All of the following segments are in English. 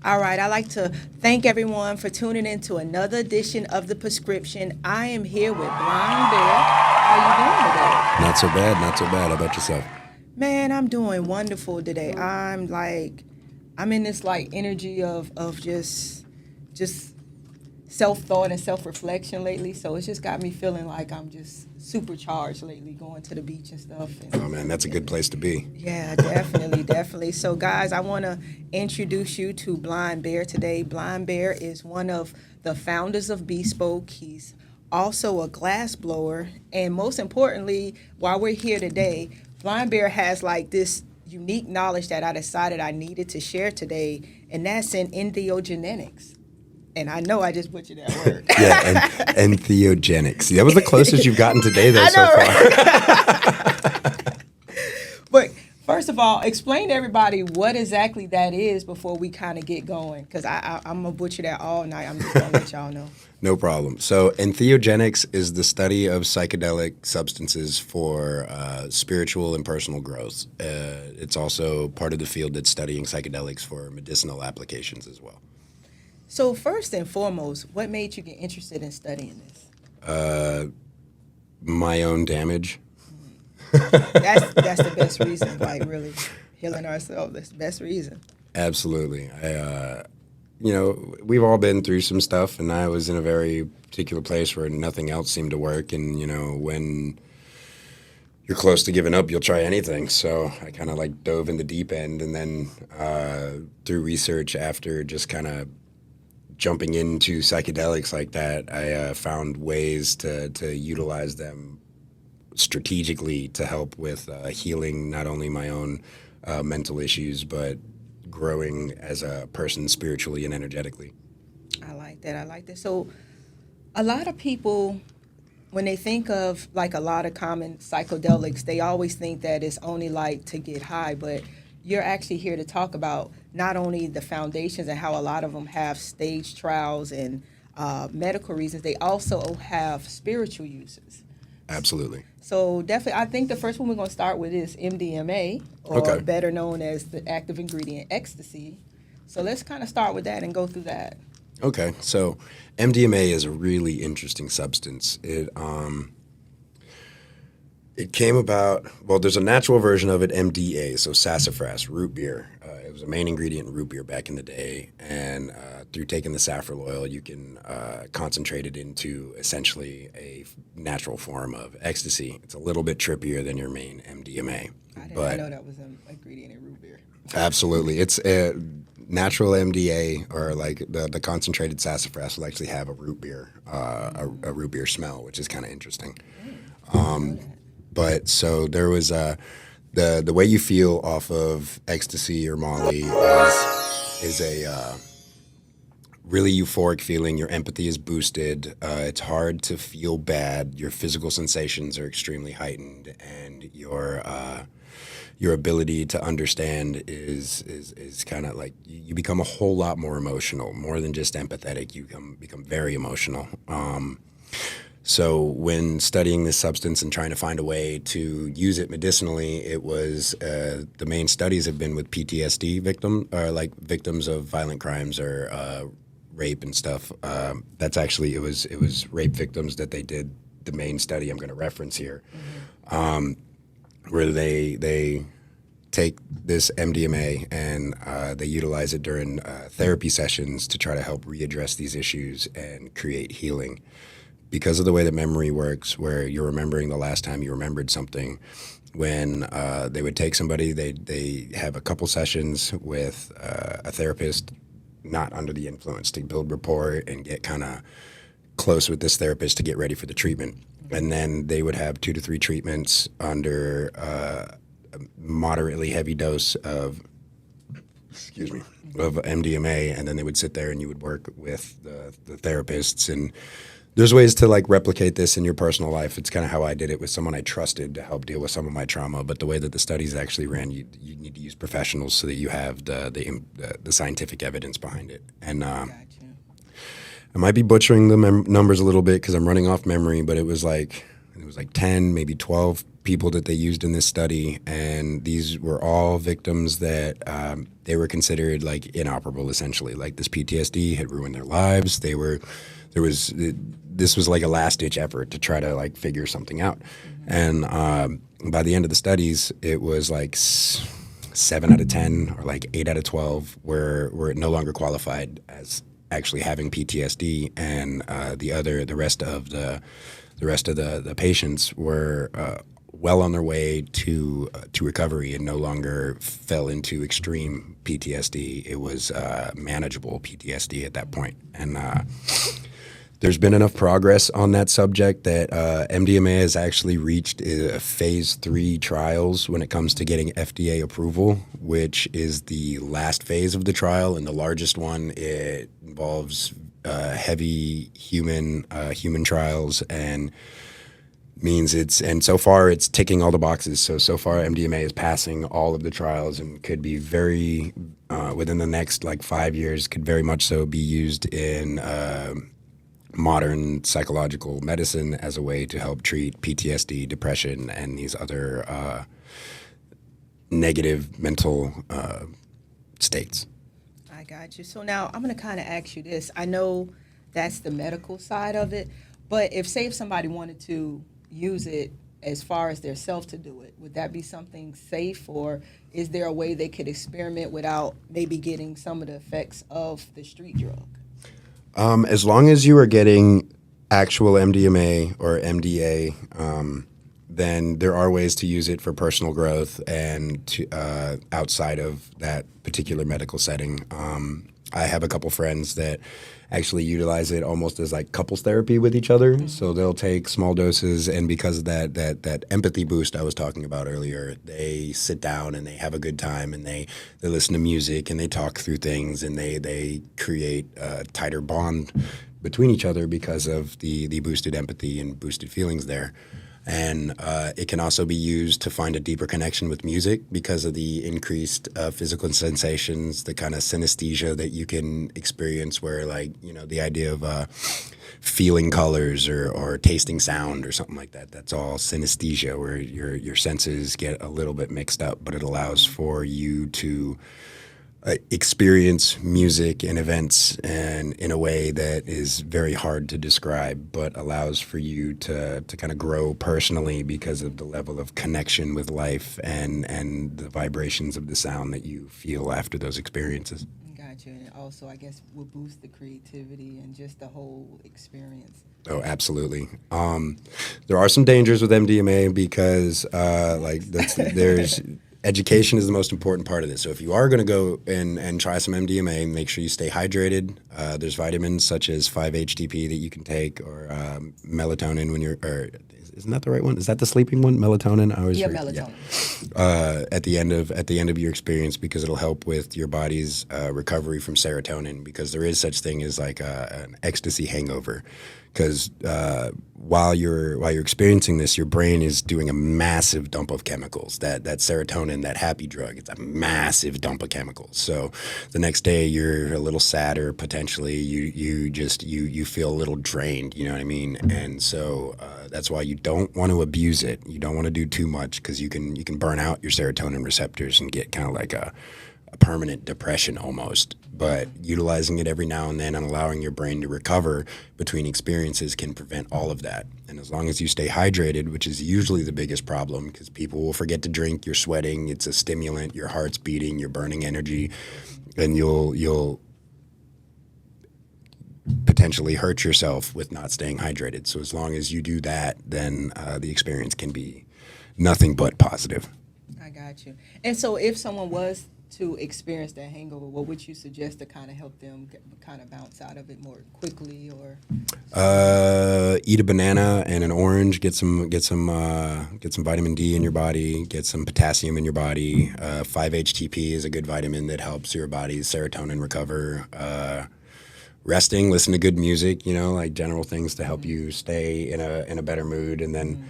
All right, I'd like to thank everyone for tuning in to another edition of The Prescription. I am here with Blind Bear. How you doing today? Not so bad, not so bad. How about yourself? Man, I'm doing wonderful today. I'm in this like energy of just self-thought and self-reflection lately. So it's just got me feeling like I'm just supercharged lately, going to the beach and stuff. Oh man, that's a good place to be. Yeah, definitely, definitely. So guys, I want to introduce you to Blind Bear today. Blind Bear is one of the founders of Bespoke. He's also a glass blower. And most importantly, while we're here today, Blind Bear has like this unique knowledge that I decided I needed to share today, and that's in entheogenics. And I know I just butchered that word. Yeah, and Entheogenics. That was the closest you've gotten today, though, so far. But first of all, explain to everybody what exactly that is before we kind of get going, because I'm going to butcher that all night. I'm just going to let y'all know. No problem. So entheogenics is the study of psychedelic substances for spiritual and personal growth. It's also part of the field that's studying psychedelics for medicinal applications as well. So first and foremost, what made you get interested in studying this? My own damage. That's the best reason, like really healing ourselves. That's the best reason. Absolutely. We've all been through some stuff, and I was in a very particular place where nothing else seemed to work. And, when you're close to giving up, you'll try anything. So I kind of like dove in the deep end, and then through research after just kind of jumping into psychedelics like that, I found ways to utilize them strategically to help with healing not only my own mental issues, but growing as a person spiritually and energetically. I like that. So a lot of people, when they think of like a lot of common psychedelics, they always think that it's only like to get high, but you're actually here to talk about not only the foundations and how a lot of them have stage trials and medical reasons, they also have spiritual uses. Absolutely. So definitely, I think the first one we're going to start with is MDMA, or better known as the active ingredient ecstasy. So let's kind of start with that and go through that. Okay, so MDMA is a really interesting substance. It came about, well, there's a natural version of it, MDA, so sassafras, root beer. It was a main ingredient in root beer back in the day, and through taking the saffron oil, you can concentrate it into essentially a natural form of ecstasy. It's a little bit trippier than your main MDMA. I didn't know that was an ingredient in root beer. Absolutely. It's natural MDA, or like the concentrated sassafras will actually have a root beer, a root beer smell, which is kind of interesting. But so there was the way you feel off of ecstasy or Molly is a really euphoric feeling. Your empathy is boosted. It's hard to feel bad. Your physical sensations are extremely heightened, and your ability to understand is kind of like you become a whole lot more emotional, more than just empathetic. You become very emotional. So when studying this substance and trying to find a way to use it medicinally, it was the main studies have been with PTSD victims of violent crimes or rape and stuff. That's actually it was rape victims that they did the main study I'm going to reference here, where they take this MDMA and they utilize it during therapy sessions to try to help readdress these issues and create healing. Because of the way that memory works, where you're remembering the last time you remembered something, when they would take somebody, they have a couple sessions with a therapist, not under the influence, to build rapport and get kind of close with this therapist to get ready for the treatment. And then they would have 2 to 3 treatments under a moderately heavy dose of MDMA, and then they would sit there and you would work with the therapists. And there's ways to like replicate this in your personal life. It's kind of how I did it with someone I trusted to help deal with some of my trauma. But the way that the studies actually ran, you need to use professionals so that you have the scientific evidence behind it. And I might be butchering the numbers a little bit because I'm running off memory, but it was like 10, maybe 12 people that they used in this study, and these were all victims that they were considered like inoperable, essentially. Like this PTSD had ruined their lives. This was like a last ditch effort to try to like figure something out. And by the end of the studies, it was like 7 out of 10 or like 8 out of 12 were no longer qualified as actually having PTSD, and the rest of the patients were well on their way to recovery and no longer fell into extreme PTSD. It was manageable PTSD at that point. And there's been enough progress on that subject that MDMA has actually reached phase 3 trials when it comes to getting FDA approval, which is the last phase of the trial and the largest one. It involves heavy human trials, and means and so far it's ticking all the boxes. So far MDMA is passing all of the trials and could be very within the next like 5 years could very much so be used in modern psychological medicine as a way to help treat PTSD, depression, and these other negative mental states. I got you. So now I'm going to kind of ask you this. I know that's the medical side of it, but if somebody wanted to use it as far as their self to do it, would that be something safe, or is there a way they could experiment without maybe getting some of the effects of the street drug? As long as you are getting actual MDMA or MDA, then there are ways to use it for personal growth and outside of that particular medical setting. I have a couple friends that actually utilize it almost as like couples therapy with each other. Mm-hmm. So they'll take small doses, and because of that empathy boost I was talking about earlier, they sit down and they have a good time, and they listen to music and they talk through things, and they create a tighter bond between each other because of the boosted empathy and boosted feelings there. And it can also be used to find a deeper connection with music because of the increased physical sensations, the kind of synesthesia that you can experience, where like, you know, the idea of feeling colors or tasting sound or something like that. That's all synesthesia, where your senses get a little bit mixed up, but it allows for you to experience music and events and in a way that is very hard to describe, but allows for you to kind of grow personally because of the level of connection with life and the vibrations of the sound that you feel after those experiences. Gotcha. And also, I guess, will boost the creativity and just the whole experience. Oh, absolutely. There are some dangers with MDMA because there's education is the most important part of this. So if you are going to go and try some MDMA, make sure you stay hydrated. There's vitamins such as 5-HTP that you can take, or melatonin when isn't that the right one? Is that the sleeping one? Melatonin? Melatonin. Yeah. At the end of your experience, because it'll help with your body's recovery from serotonin, because there is such thing as like an ecstasy hangover. Because while you're experiencing this, your brain is doing a massive dump of chemicals. That serotonin, that happy drug, it's a massive dump of chemicals. So the next day you're a little sadder, potentially. You feel a little drained. You know what I mean? And so that's why you don't want to abuse it. You don't want to do too much, because you can burn out your serotonin receptors and get kind of like a permanent depression almost. But utilizing it every now and then and allowing your brain to recover between experiences can prevent all of that. And as long as you stay hydrated, which is usually the biggest problem, because people will forget to drink, you're sweating, it's a stimulant, your heart's beating, you're burning energy, and you'll potentially hurt yourself with not staying hydrated. So as long as you do that, then the experience can be nothing but positive. I got you. And so if someone was to experience that hangover, what would you suggest to kind of help them kind of bounce out of it more quickly? Or eat a banana and an orange. Get some vitamin D in your body. Get some potassium in your body. 5-HTP is a good vitamin that helps your body's serotonin recover. Resting, listen to good music. You know, like general things to help you stay in a better mood, and then.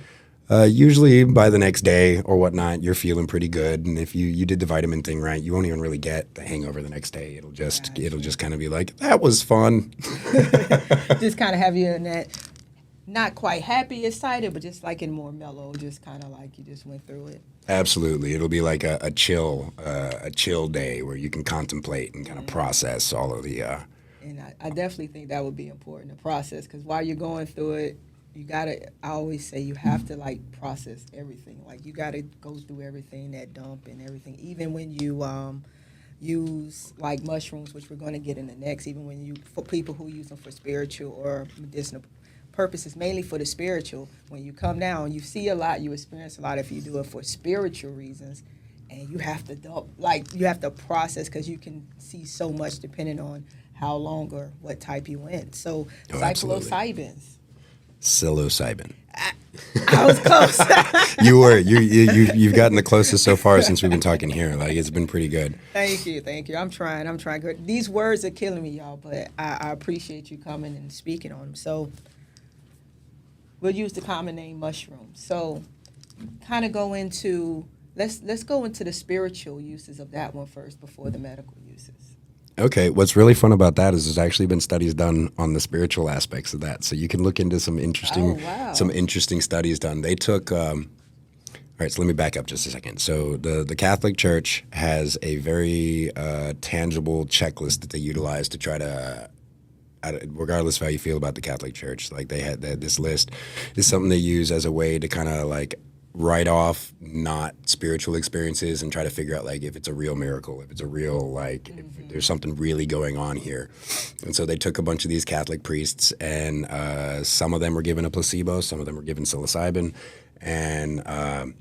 Usually by the next day or whatnot, you're feeling pretty good. And if you did the vitamin thing right, you won't even really get the hangover the next day. It'll just kind of be like, that was fun. Just kind of have you in that not quite happy, excited, but just like in more mellow, just kind of like you just went through it. Absolutely. It'll be like a chill day where you can contemplate and kind of process all of the. And I definitely think that would be important to process, because while you're going through it, I always say you have to like process everything. Like you gotta go through everything, that dump and everything. Even when you use like mushrooms, which we're gonna get in the next, for people who use them for spiritual or medicinal purposes, mainly for the spiritual, when you come down, you see a lot, you experience a lot if you do it for spiritual reasons. And you have to dump, like you have to process, because you can see so much depending on how long or what type you went. So psilocybins. Psilocybin. I was close. You've gotten the closest so far since we've been talking here. Like it's been pretty good. Thank you. I'm trying. These words are killing me, y'all, but I appreciate you coming and speaking on them. So we'll use the common name mushrooms. So kind of go into let's go into the spiritual uses of that one first before the medical uses. Okay, what's really fun about that is there's actually been studies done on the spiritual aspects of that. So you can look into some interesting studies done. They took all right, so let me back up just a second. So the Catholic Church has a very tangible checklist that they utilize to try to, regardless of how you feel about the Catholic Church, like they had this list is something they use as a way to kind of like write off not spiritual experiences and try to figure out like if it's a real miracle, if it's a real like if there's something really going on here. And so they took a bunch of these Catholic priests, and some of them were given a placebo, some of them were given psilocybin, and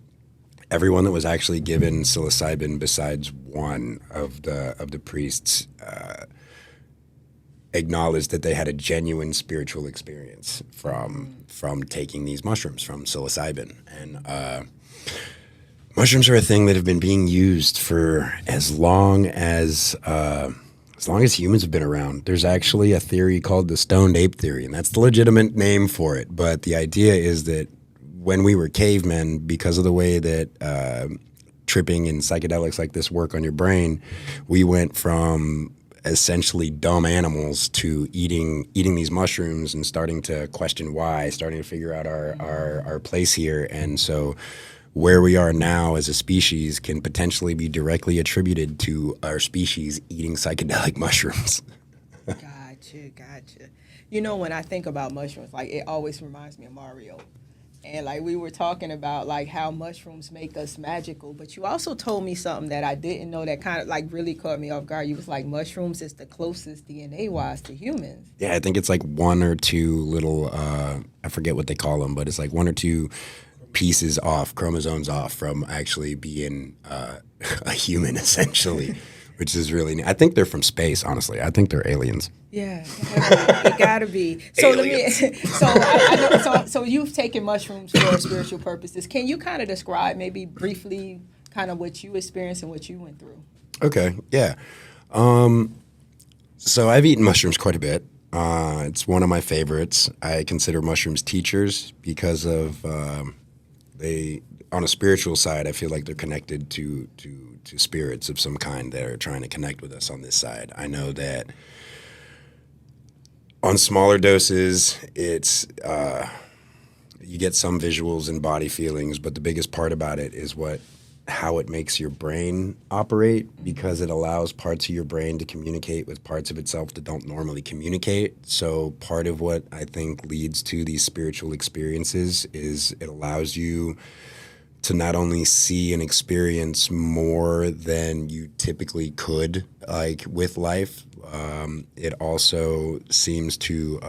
everyone that was actually given psilocybin besides one of the priests acknowledged that they had a genuine spiritual experience from taking these mushrooms, from psilocybin. And mushrooms are a thing that have been being used for as long as humans have been around. There's actually a theory called the stoned ape theory, and that's the legitimate name for it. But the idea is that when we were cavemen, because of the way that tripping and psychedelics like this work on your brain, we went from essentially dumb animals to eating these mushrooms and starting to question why, starting to figure out our place here. And so where we are now as a species can potentially be directly attributed to our species eating psychedelic mushrooms. Gotcha. You know, when I think about mushrooms, like it always reminds me of Mario. And like we were talking about like how mushrooms make us magical, but you also told me something that I didn't know that kind of like really caught me off guard. You was like, mushrooms is the closest DNA-wise to humans. Yeah, I think it's like one or two little, I forget what they call them, but it's like one or two pieces off, chromosomes off from actually being a human essentially, which is really neat. I think they're from space, honestly. I think they're aliens. Yeah, it gotta be. So I know, so you've taken mushrooms for spiritual purposes. Can you kind of describe maybe briefly kind of what you experienced and what you went through? Okay, yeah. So I've eaten mushrooms quite a bit. It's one of my favorites. I consider mushrooms teachers because of they, on a spiritual side, I feel like they're connected to spirits of some kind that are trying to connect with us on this side. I know that on smaller doses, it's you get some visuals and body feelings, but the biggest part about it is how it makes your brain operate, because it allows parts of your brain to communicate with parts of itself that don't normally communicate. So part of what I think leads to these spiritual experiences is it allows you to not only see and experience more than you typically could, like with life, it also seems to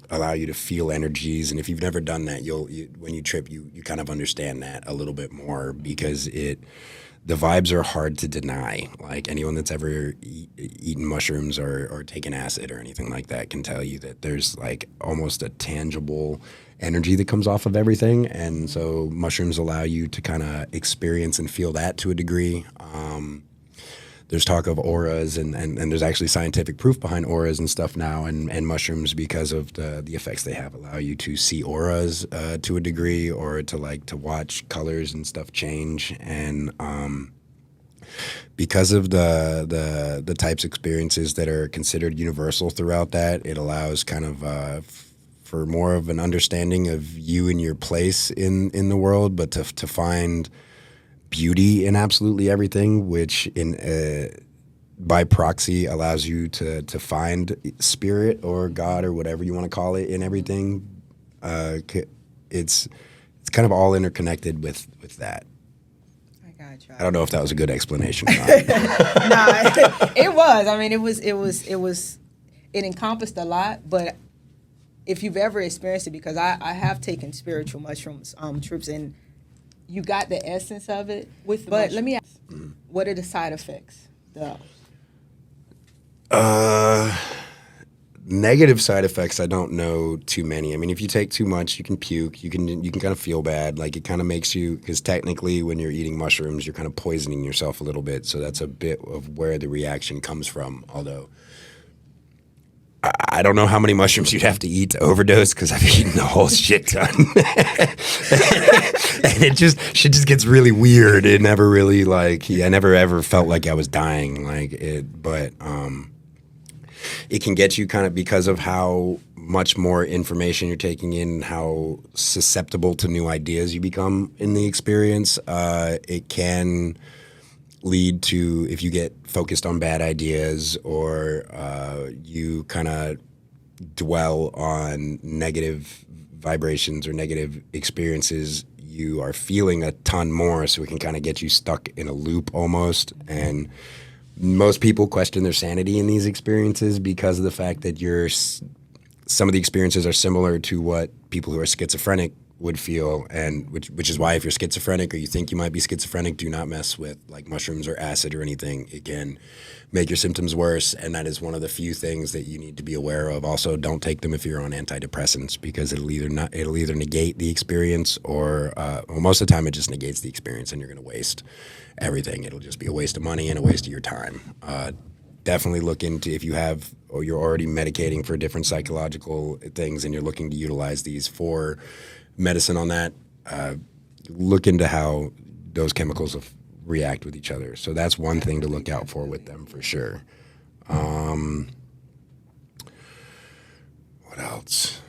allow you to feel energies. And if you've never done that, when you trip, you kind of understand that a little bit more, because the vibes are hard to deny. Like anyone that's ever eaten mushrooms or taken acid or anything like that can tell you that there's like almost a tangible energy that comes off of everything. And so mushrooms allow you to kind of experience and feel that to a degree. There's talk of auras, and there's actually scientific proof behind auras and stuff now, and mushrooms, because of the effects they have, allow you to see auras to a degree, or to watch colors and stuff change. And because of the types of experiences that are considered universal throughout that, it allows kind of for more of an understanding of you and your place in the world, but to find beauty in absolutely everything, which by proxy allows you to find spirit or God or whatever you want to call it in everything. It's kind of all interconnected with that. Gotcha. I don't know if that was a good explanation or not. Nah, it was. I mean, it encompassed a lot, but if you've ever experienced it, because I have taken spiritual mushrooms trips, and you got the essence of it. But let me ask, what are the side effects, though? Negative side effects, I don't know too many. I mean, if you take too much, you can puke. You can kind of feel bad. Like, it kind of makes you, because technically when you're eating mushrooms, you're kind of poisoning yourself a little bit. So that's a bit of where the reaction comes from. Although I don't know how many mushrooms you'd have to eat to overdose, because I've eaten a whole shit ton. And shit just gets really weird. It never really, I never ever felt like I was dying. But it can get you kind of, because of how much more information you're taking in, how susceptible to new ideas you become in the experience. It can lead to, if you get focused on bad ideas, or you kind of dwell on negative vibrations or negative experiences, you are feeling a ton more, so it can kind of get you stuck in a loop almost. And most people question their sanity in these experiences because of the fact that some of the experiences are similar to what people who are schizophrenic would feel, and which is why if you're schizophrenic or you think you might be schizophrenic, do not mess with like mushrooms or acid or anything. It can make your symptoms worse, and that is one of the few things that you need to be aware of. Also, don't take them if you're on antidepressants, because it'll either negate the experience, or most of the time it just negates the experience, and you're going to waste everything. It'll just be a waste of money and a waste of your time. Definitely look into, if you have, or you're already medicating for different psychological things and you're looking to utilize these for medicine on that, look into how those chemicals react with each other. So that's one thing to look out for with them, for sure. What else?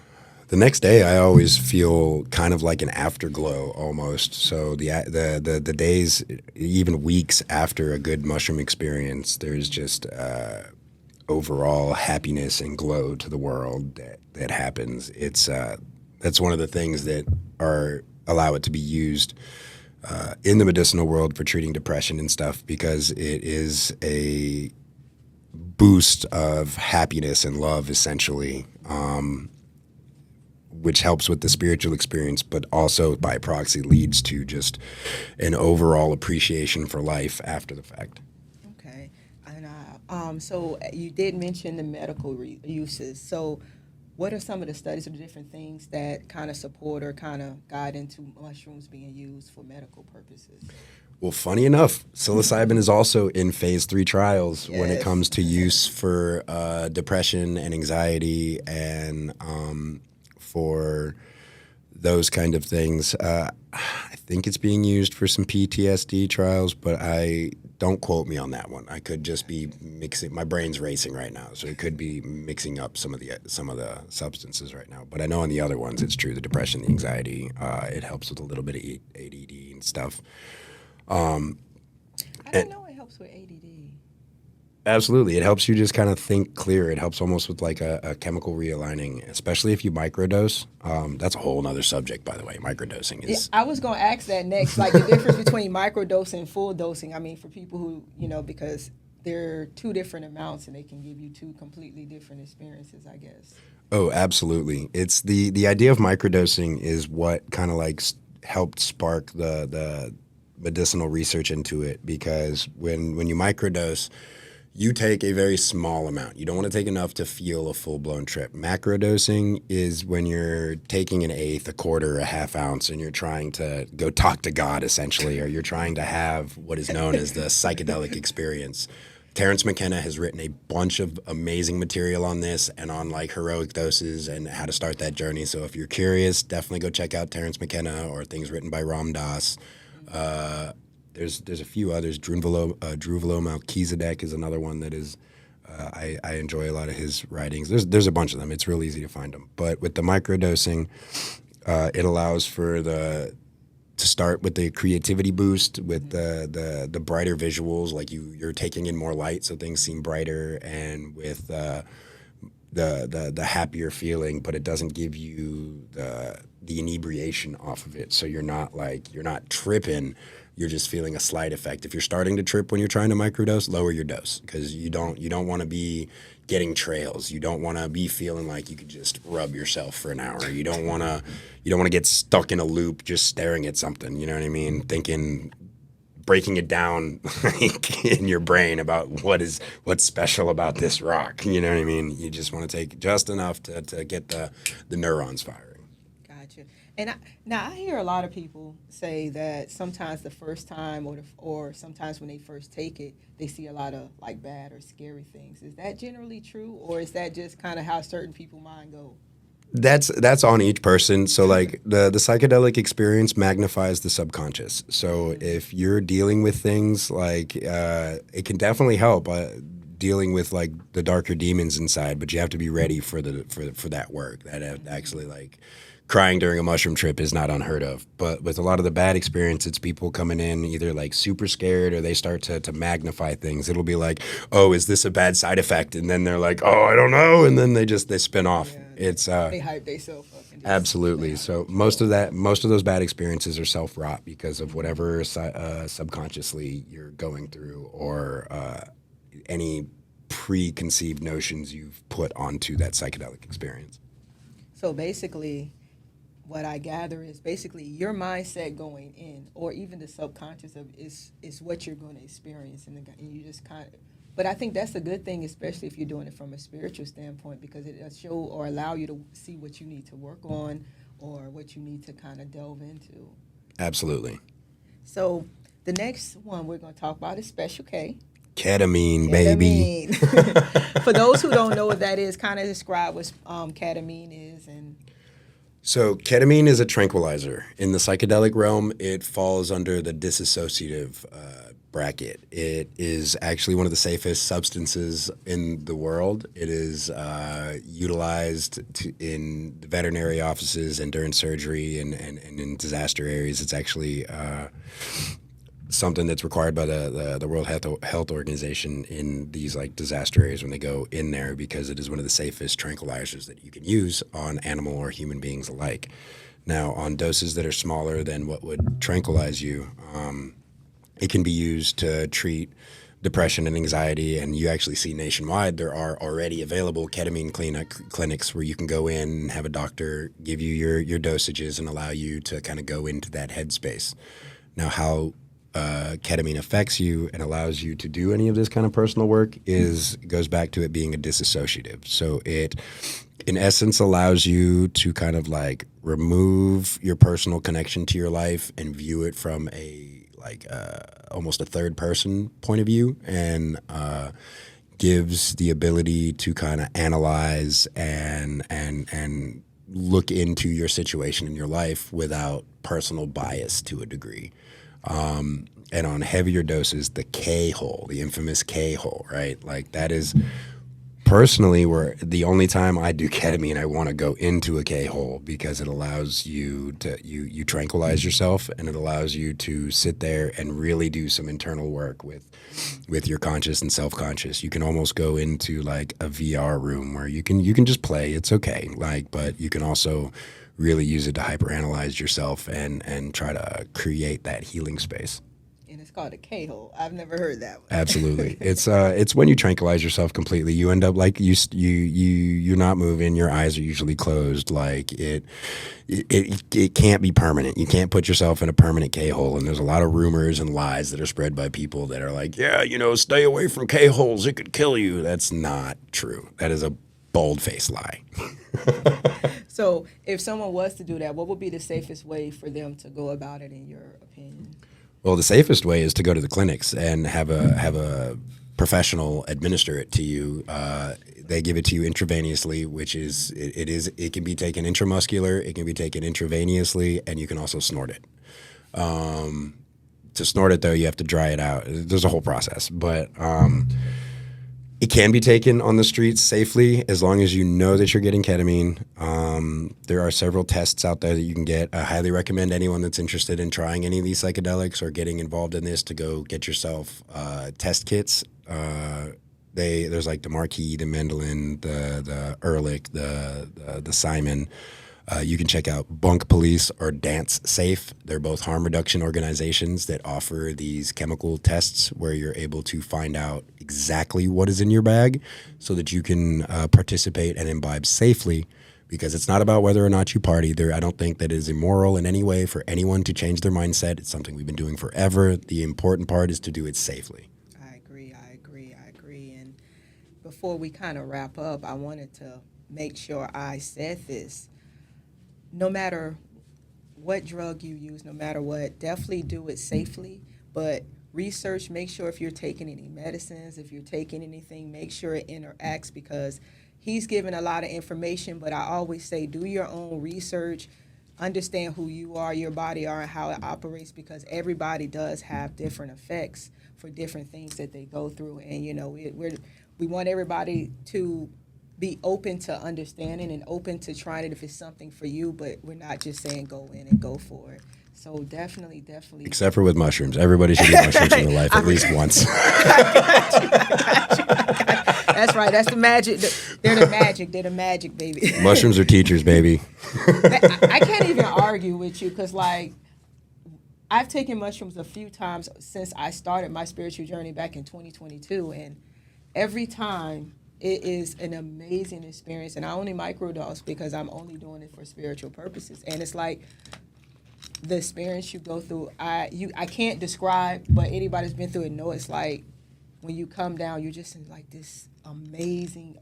The next day, I always feel kind of like an afterglow almost. So the days, even weeks after a good mushroom experience, there's just overall happiness and glow to the world that happens. That's one of the things that allow it to be used in the medicinal world for treating depression and stuff, because it is a boost of happiness and love, essentially, which helps with the spiritual experience, but also by proxy leads to just an overall appreciation for life after the fact. Okay. And so you did mention the medical uses. So what are some of the studies or the different things that kind of support or kind of guide into mushrooms being used for medical purposes? Well, funny enough, psilocybin is also in phase 3 trials when it comes to use for depression and anxiety, and for those kind of things. I think it's being used for some PTSD trials, but don't quote me on that one. I could just be mixing. My brain's racing right now, so it could be mixing up some of the substances right now. But I know on the other ones, it's true. The depression, the anxiety, it helps with a little bit of ADD and stuff. I didn't know it helps with ADD. Absolutely. It helps you just kind of think clear. It helps almost with like a chemical realigning, especially if you microdose. That's a whole nother subject, by the way. Microdosing is... Yeah, I was going to ask that next, like the difference between microdosing and full dosing. I mean, for people who, because they're two different amounts and they can give you two completely different experiences, I guess. Oh, absolutely. It's the idea of microdosing is what kind of like helped spark the medicinal research into it, because when you microdose, you take a very small amount. You don't want to take enough to feel a full-blown trip. Macrodosing is when you're taking an eighth, a quarter, a half ounce, and you're trying to go talk to God, essentially, or you're trying to have what is known as the psychedelic experience. Terence McKenna has written a bunch of amazing material on this and on like heroic doses and how to start that journey. So if you're curious, definitely go check out Terence McKenna or things written by Ram Dass. There's a few others. Drunvalo Melchizedek is another one that is I enjoy a lot of his writings. There's a bunch of them. It's real easy to find them. But with the microdosing, it allows for to start with the creativity boost, with the brighter visuals, like you're taking in more light, so things seem brighter, and with the happier feeling, but it doesn't give you the inebriation off of it. So you're not tripping. You're just feeling a slight effect. If you're starting to trip when you're trying to microdose, lower your dose, because you don't want to be getting trails. You don't want to be feeling like you could just rub yourself for an hour. You don't want to get stuck in a loop just staring at something. You know what I mean? Thinking, breaking it down like in your brain about what's special about this rock. You know what I mean? You just want to take just enough to get the neurons firing. Gotcha. And now I hear a lot of people say that sometimes the first time or sometimes when they first take it, they see a lot of like bad or scary things. Is that generally true, or is that just kind of how certain people's mind go? That's on each person. So like the psychedelic experience magnifies the subconscious. So if you're dealing with things like it can definitely help dealing with like the darker demons inside, but you have to be ready for that work. That actually, like, crying during a mushroom trip is not unheard of. But with a lot of the bad experience, it's people coming in either like super scared, or they start to magnify things. It'll be like, oh, is this a bad side effect? And then they're like, oh, I don't know. And then they spin off. Yeah, It's they hype themselves up. And just absolutely. So most of those bad experiences are self-wrought because of whatever subconsciously you're going through, or any preconceived notions you've put onto that psychedelic experience. So basically, what I gather is basically your mindset going in, or even the subconscious of is what you're going to experience, and you just kind of. But I think that's a good thing, especially if you're doing it from a spiritual standpoint, because it does show or allow you to see what you need to work on, or what you need to kind of delve into. Absolutely. So the next one we're going to talk about is Special K. Ketamine, baby. Ketamine. For those who don't know what that is, kind of describe what ketamine is. And So ketamine is a tranquilizer. In the psychedelic realm, it falls under the dissociative bracket. It is actually one of the safest substances in the world. It is utilized in veterinary offices and during surgery and in disaster areas. It's actually something that's required by the World Health Organization in these like disaster areas when they go in there, because it is one of the safest tranquilizers that you can use on animal or human beings alike. Now, on doses that are smaller than what would tranquilize you, it can be used to treat depression and anxiety, and you actually see nationwide there are already available ketamine clinics where you can go in and have a doctor give you your dosages and allow you to kind of go into that headspace. Now, how ketamine affects you and allows you to do any of this kind of personal work goes back to it being a disassociative. So it, in essence, allows you to kind of like remove your personal connection to your life and view it from almost a third person point of view, and gives the ability to kind of analyze and look into your situation in your life without personal bias to a degree. And on heavier doses, the K-hole, the infamous K-hole, right? Like that is personally where the only time I do ketamine, I want to go into a K-hole, because it allows you to, you tranquilize yourself, and it allows you to sit there and really do some internal work with your conscious and self-conscious. You can almost go into like a VR room where you can just play. It's okay. But you can also really use it to hyperanalyze yourself and try to create that healing space. And it's called a K-hole. I've never heard that one. Absolutely. It's when you tranquilize yourself completely. You end up like you're not moving. Your eyes are usually closed. Like it can't be permanent. You can't put yourself in a permanent K-hole. And there's a lot of rumors and lies that are spread by people that are like, yeah, stay away from K-holes. It could kill you. That's not true. That is a bold-faced lie. So if someone was to do that, what would be the safest way for them to go about it, in your opinion? Well, the safest way is to go to the clinics and have a professional administer it to you. They give it to you intravenously, which is it can be taken intramuscular, it can be taken intravenously, and you can also snort it. To snort it, though, you have to dry it out. There's a whole process, but It can be taken on the streets safely as long as you know that you're getting ketamine. There are several tests out there that you can get. I highly recommend anyone that's interested in trying any of these psychedelics or getting involved in this to go get yourself test kits. There's like the Marquis, the Mendelin, the Ehrlich, the Simon. You can check out Bunk Police or Dance Safe. They're both harm reduction organizations that offer these chemical tests where you're able to find out exactly what is in your bag so that you can participate and imbibe safely, because it's not about whether or not you party. I don't think that it is immoral in any way for anyone to change their mindset. It's something we've been doing forever. The important part is to do it safely. I agree. And before we kind of wrap up, I wanted to make sure I said this. No matter what drug you use, no matter what, definitely do it safely. But research, make sure if you're taking any medicines, if you're taking anything, make sure it interacts, because he's given a lot of information, but I always say do your own research, understand who you are, your body are, and how it operates, because everybody does have different effects for different things that they go through. And, you know, we want everybody to be open to understanding and open to trying it if it's something for you, but we're not just saying go in and go for it. So definitely. Except for with mushrooms. Everybody should eat mushrooms in their life at least once. I got you. That's right. That's the magic. They're the magic, baby. Mushrooms are teachers, baby. I can't even argue with you, because, like, I've taken mushrooms a few times since I started my spiritual journey back in 2022, and every time it is an amazing experience. And I only microdose because I'm only doing it for spiritual purposes. And it's like the experience you go through, I can't describe, but anybody's been through it know it's like when you come down, you're just in like this amazing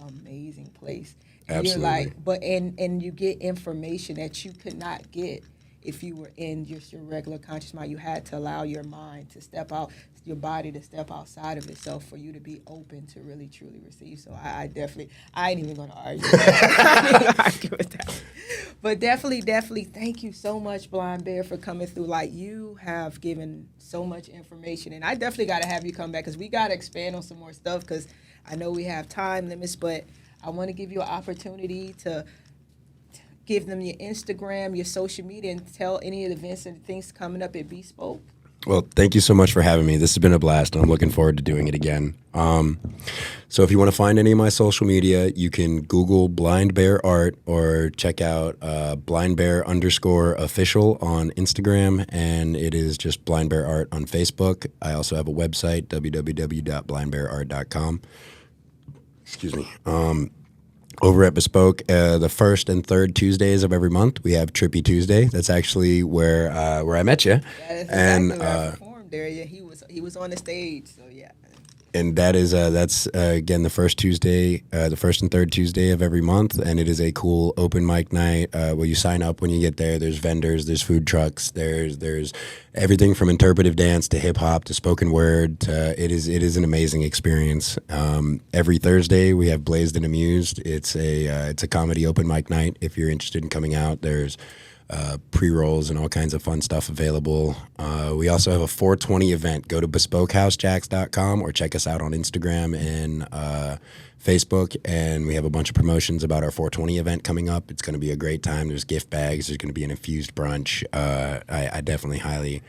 place. And Absolutely. You're like, and you get information that you could not get if you were in just your regular conscious mind. You had to allow your mind to step out, your body to step outside of itself for you to be open to really truly receive. So I ain't even gonna argue. I ain't gonna argue with that. But definitely thank you so much, Blind Bear, for coming through. Like, you have given so much information, and I definitely got to have you come back, because we got to expand on some more stuff, because I know we have time limits, but I want to give you an opportunity to give them your Instagram, your social media, and tell any of the events and things coming up at Bespoke. Well, thank you so much for having me. This has been a blast, and I'm looking forward to doing it again. So if you want to find any of my social media, you can Google Blind Bear Art or check out Blind Bear _official on Instagram, and it is just Blind Bear Art on Facebook. I also have a website, www.blindbearart.com. Excuse me. Over at Bespoke, the first and third Tuesdays of every month, we have Trippy Tuesday. That's actually where I met you. That is exactly where I performed there. Yeah, he was on the stage. So yeah. And that's again the first Tuesday, the first and third Tuesday of every month, and it is a cool open mic night where you sign up when you get there. There's vendors, there's food trucks, there's everything from interpretive dance to hip hop to spoken word. It is an amazing experience. Every Thursday we have Blazed and Amused. It's a comedy open mic night. If you're interested in coming out, there's pre-rolls and all kinds of fun stuff available. We also have a 420 event. Go to bespokehousejacks.com or check us out on Instagram and Facebook, and we have a bunch of promotions about our 420 event coming up. It's going to be a great time. There's gift bags. There's going to be an infused brunch. I definitely highly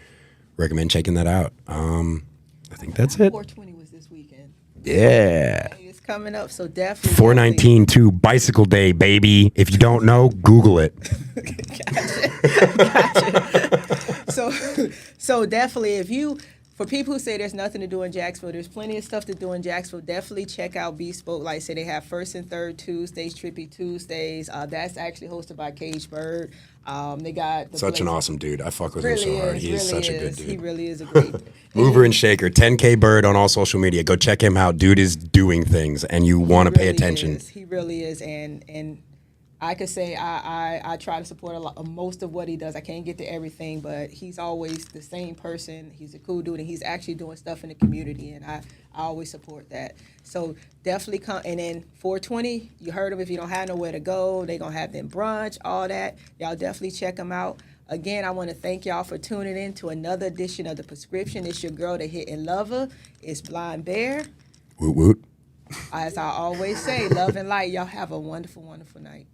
recommend checking that out. I think that's it. 420 was this weekend. Yeah. It's coming up, so definitely. 419 to Bicycle Day, baby. If you don't know, Google it. Gotcha. So definitely, for people who say there's nothing to do in Jacksonville, there's plenty of stuff to do in Jacksonville. Definitely check out Bespoke. Like I said, they have first and third Tuesdays, Trippy Tuesdays. That's actually hosted by Cage Bird. They got Such an awesome dude. I fuck with him so hard. He is such a good dude. He really is a great Mover and shaker. 10K Bird on all social media. Go check him out. Dude is doing things, and you want to pay attention. He really is, and I could say I try to support most of what he does. I can't get to everything, but he's always the same person. He's a cool dude, and he's actually doing stuff in the community, and I always support that. So definitely come. And then 420, you heard him. If you don't have nowhere to go, they're going to have them brunch, all that. Y'all definitely check them out. Again, I want to thank y'all for tuning in to another edition of The Prescription. It's your girl, the hit and lover. It's Blind Bear. Woot woot. As I always say, love and light. Y'all have a wonderful, wonderful night.